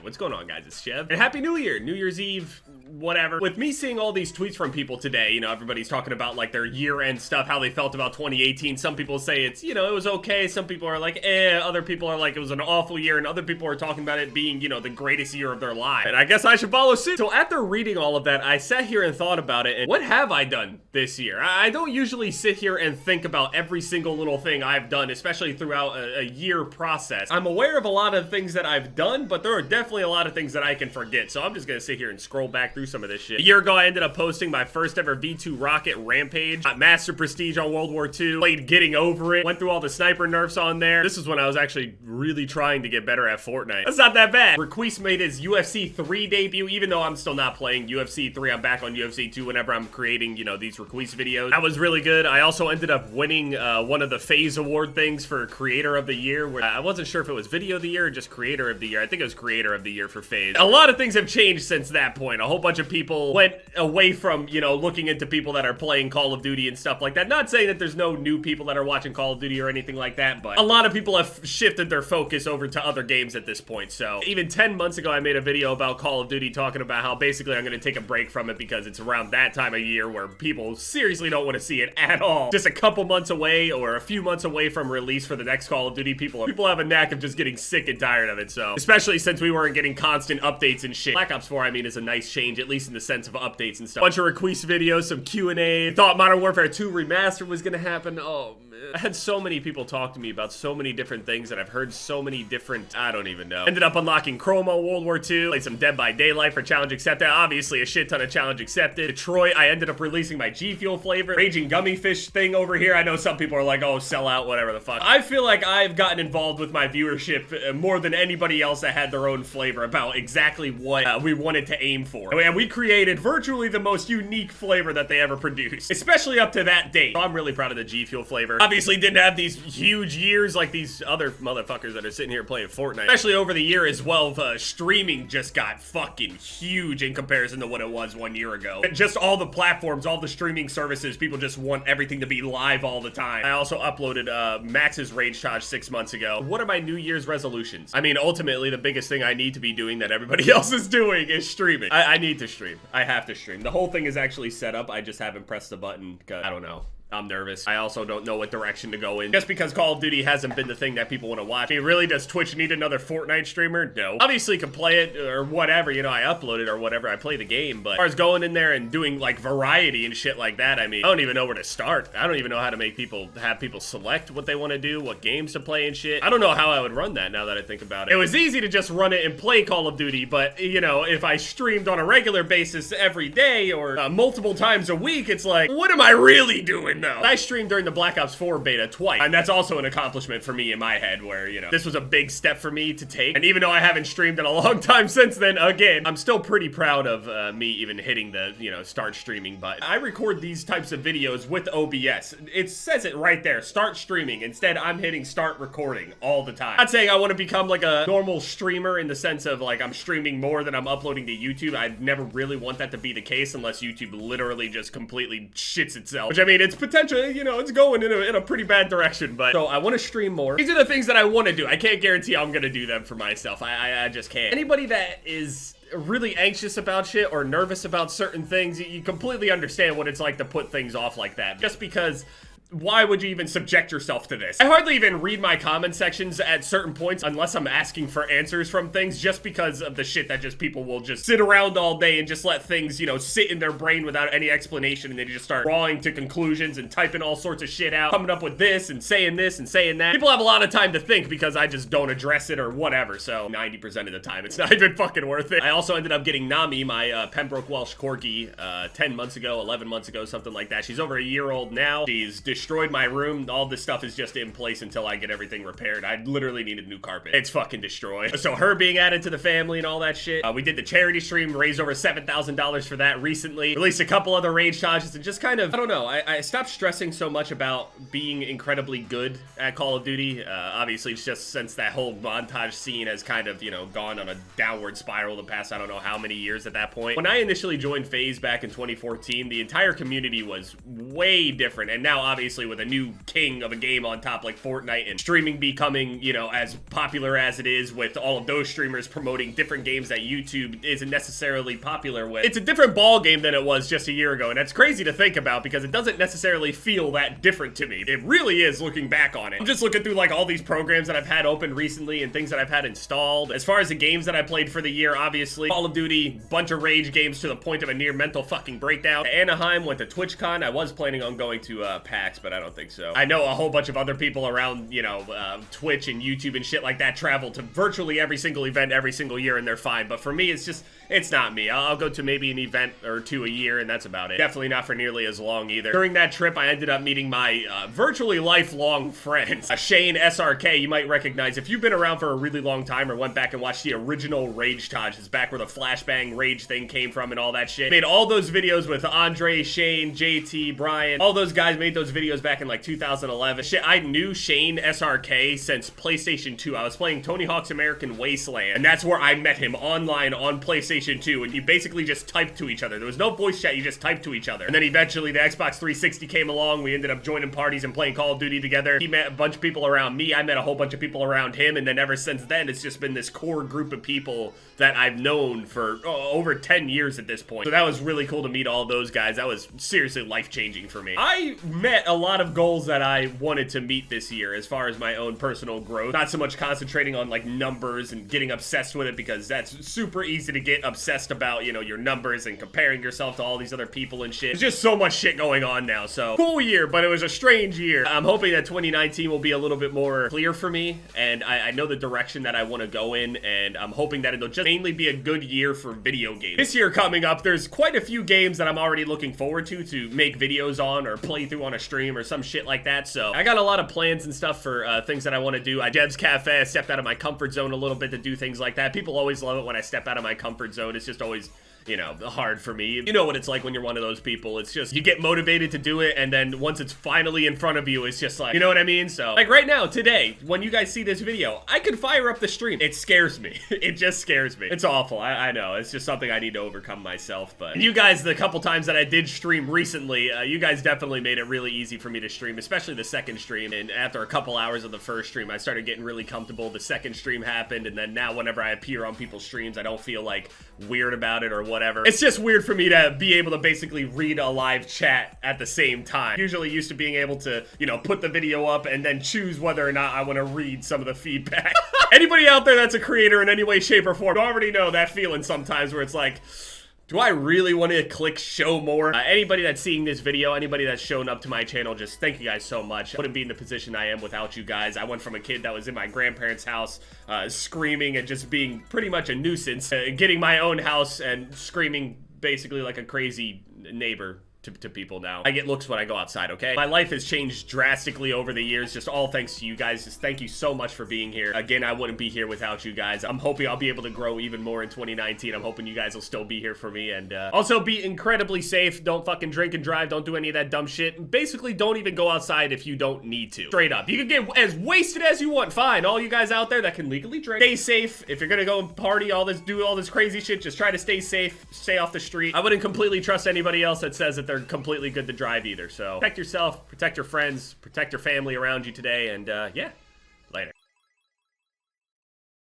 What's going on, guys? It's Jev. And Happy New Year! New Year's Eve, whatever. With me seeing all these tweets from people today, you know, everybody's talking about, like, their year-end stuff, how they felt about 2018. Some people say it's, you know, it was okay. Some people are like, eh. Other people are like, it was an awful year. And other people are talking about it being, you know, the greatest year of their life. And I guess I should follow suit. So after reading all of that, I sat here and thought about it. And what have I done this year? I don't usually sit here and think about every single little thing I've done, especially throughout a year process. I'm aware of a lot of things that I've done, but there are definitely a lot of things that I can forget. So I'm just gonna sit here and scroll back through some of this shit. A year ago, I ended up posting my first ever V2 rocket rampage. Got master prestige on World War II. Played Getting Over It. Went through all the sniper nerfs on there. This is when I was actually really trying to get better at Fortnite. That's not that bad. Requise made his UFC 3 debut, even though I'm still not playing UFC 3. I'm back on UFC 2 whenever I'm creating, you know, these Requise videos. That was really good. I also ended up winning one of the FaZe award things for Creator of the Year, where I wasn't sure if it was Video of the Year or just Creator of the Year. I think it was Creator of the Year for FaZe. A lot of things have changed since that point. A whole bunch of people went away from, you know, looking into people that are playing Call of Duty and stuff like that. Not saying that there's no new people that are watching Call of Duty or anything like that, but a lot of people have shifted their focus over to other games at this point. So even 10 months ago, I made a video about Call of Duty talking about how basically I'm going to take a break from it because it's around that time of year where people seriously don't want to see it at all. Just a couple months away or a few months away from release for the next Call of Duty, people have a knack of just getting sick and tired of it. So especially since we weren't getting constant updates and shit. Black Ops 4, I mean, is a nice change, at least in the sense of updates and stuff. Bunch of Requise videos, some Q&A. Thought Modern Warfare 2 Remastered was gonna happen. Oh, man. I had so many people talk to me about so many different things that I've heard so many different, I don't even know. Ended up unlocking Chrome on World War II. Played some Dead by Daylight for Challenge Accepted. Obviously, a shit ton of Challenge Accepted. Detroit, I ended up releasing my GFUEL flavor. Raging Gummy Fish thing over here. I know some people are like, oh, sell out, whatever the fuck. I feel like I've gotten involved with my viewership more than anybody else that had their own flavor about exactly what we wanted to aim for. And we created virtually the most unique flavor that they ever produced, especially up to that date. So I'm really proud of the GFUEL flavor. Obviously didn't have these huge years like these other motherfuckers that are sitting here playing Fortnite. Especially over the year as well, streaming just got fucking huge in comparison to what it was 1 year ago. And just all the platforms, all the streaming services, people just want everything to be live all the time. I also uploaded Max's Rage Charge 6 months ago. What are my New Year's resolutions? I mean, ultimately, the biggest thing I need to be doing that everybody else is doing is streaming. I need to stream. I have to stream. The whole thing is actually set up. I just haven't pressed the button because I don't know. I'm nervous. I also don't know what direction to go in. Just because Call of Duty hasn't been the thing that people want to watch. I mean, really, does Twitch need another Fortnite streamer? No. Obviously, can play it or whatever, you know, I upload it or whatever, I play the game, but as far as going in there and doing, like, variety and shit like that, I mean, I don't even know where to start. I don't even know how to make people, have people select what they want to do, what games to play and shit. I don't know how I would run that now that I think about it. It was easy to just run it and play Call of Duty, but, you know, if I streamed on a regular basis every day or multiple times a week, it's like, what am I really doing, though? I streamed during the Black Ops 4 beta twice, and that's also an accomplishment for me in my head where, you know, this was a big step for me to take, and even though I haven't streamed in a long time since then, again, I'm still pretty proud of me even hitting the, you know, start streaming button. I record these types of videos with OBS. It says it right there, start streaming. Instead, I'm hitting start recording all the time. I'm not saying I want to become like a normal streamer in the sense of like I'm streaming more than I'm uploading to YouTube. I never really want that to be the case unless YouTube literally just completely shits itself, which I mean, it's potentially, you know, it's going in a pretty bad direction, but so I want to stream more. These are the things that I want to do. I can't guarantee I'm going to do them for myself. I just can't. Anybody that is really anxious about shit or nervous about certain things, you completely understand what it's like to put things off like that. Just because why would you even subject yourself to this? I hardly even read my comment sections at certain points unless I'm asking for answers from things, just because of the shit that just people will just sit around all day and just let things, you know, sit in their brain without any explanation, and they just start drawing to conclusions and typing all sorts of shit out, coming up with this and saying that. People have a lot of time to think because I just don't address it or whatever, so 90% of the time it's not even fucking worth it. I also ended up getting Nami, my Pembroke Welsh Corgi, 10 months ago, 11 months ago, something like that. She's over a year old now. She's destroyed my room. All this stuff is just in place until I get everything repaired. I literally needed new carpet. It's fucking destroyed. So her being added to the family and all that shit. We did the charity stream, raised over $7,000 for that recently. Released a couple other rage charges and just kind of, I don't know, I stopped stressing so much about being incredibly good at Call of Duty. Obviously, it's just since that whole montage scene has kind of, you know, gone on a downward spiral the past, I don't know how many years at that point. When I initially joined FaZe back in 2014, the entire community was way different. And now, obviously, obviously with a new king of a game on top like Fortnite and streaming becoming, you know, as popular as it is with all of those streamers promoting different games that YouTube isn't necessarily popular with. It's a different ball game than it was just a year ago, and that's crazy to think about because it doesn't necessarily feel that different to me. It really is looking back on it. I'm just looking through like all these programs that I've had open recently and things that I've had installed. As far as the games that I played for the year, obviously Call of Duty, bunch of rage games to the point of a near mental fucking breakdown. Anaheim, went to TwitchCon. I was planning on going to PAX, but I don't think so. I know a whole bunch of other people around, you know, Twitch and YouTube and shit like that travel to virtually every single event every single year and they're fine. But for me, it's just, it's not me. I'll go to maybe an event or two a year and that's about it. Definitely not for nearly as long either. During that trip, I ended up meeting my virtually lifelong friends. Shane SRK, you might recognize if you've been around for a really long time or went back and watched the original Rage Taj. It's back where the flashbang rage thing came from and all that shit. Made all those videos with Andre, Shane, JT, Brian. All those guys made those videos back in like 2011. Shit, I knew Shane SRK since PlayStation 2. I was playing Tony Hawk's American Wasteland, and that's where I met him online on PlayStation 2, and you basically just typed to each other. There was no voice chat, you just typed to each other. And then eventually the Xbox 360 came along, we ended up joining parties and playing Call of Duty together. He met a bunch of people around me, I met a whole bunch of people around him, and then ever since then, it's just been this core group of people that I've known for over 10 years at this point. So that was really cool to meet all those guys. That was seriously life-changing for me. I met a lot of goals that I wanted to meet this year as far as my own personal growth. Not so much concentrating on like numbers and getting obsessed with it because that's super easy to get obsessed about, you know, your numbers and comparing yourself to all these other people and shit. There's just so much shit going on now. So cool year, but it was a strange year. I'm hoping that 2019 will be a little bit more clear for me and I know the direction that I want to go in and I'm hoping that it'll just mainly be a good year for video games. This year coming up, there's quite a few games that I'm already looking forward to make videos on or play through on a stream or some shit like that. So I got a lot of plans and stuff for things that I want to do. Jev's Cafe, I stepped out of my comfort zone a little bit to do things like that. People always love it when I step out of my comfort zone. It's just always, you know, hard for me. You know what it's like when you're one of those people. It's just, you get motivated to do it, and then once it's finally in front of you, it's just like, you know what I mean? So, like right now, today, when you guys see this video, I could fire up the stream. It scares me. It just scares me. It's awful. I know. It's just something I need to overcome myself, but you guys, the couple times that I did stream recently, you guys definitely made it really easy for me to stream, especially the second stream, and after a couple hours of the first stream, I started getting really comfortable. The second stream happened, and then now whenever I appear on people's streams, I don't feel like weird about it or whatever. It's just weird for me to be able to basically read a live chat at the same time. Usually used to being able to, you know, put the video up and then choose whether or not I want to read some of the feedback. Anybody out there that's a creator in any way, shape, or form, you already know that feeling sometimes where it's like, do I really want to click show more? Anybody that's seeing this video, anybody that's shown up to my channel, just thank you guys so much. I wouldn't be in the position I am without you guys. I went from a kid that was in my grandparents' house screaming and just being pretty much a nuisance, getting my own house and screaming basically like a crazy neighbor to people now. I get looks when I go outside, okay? My life has changed drastically over the years, just all thanks to you guys. Just thank you so much for being here. Again, I wouldn't be here without you guys. I'm hoping I'll be able to grow even more in 2019. I'm hoping you guys will still be here for me, and also be incredibly safe. Don't fucking drink and drive. Don't do any of that dumb shit. Basically, don't even go outside if you don't need to. Straight up. You can get as wasted as you want. Fine. All you guys out there that can legally drink, stay safe. If you're gonna go and party, do all this crazy shit, just try to stay safe. Stay off the street. I wouldn't completely trust anybody else that says that they're completely good to drive either. So protect yourself, protect your friends, protect your family around you today, and yeah.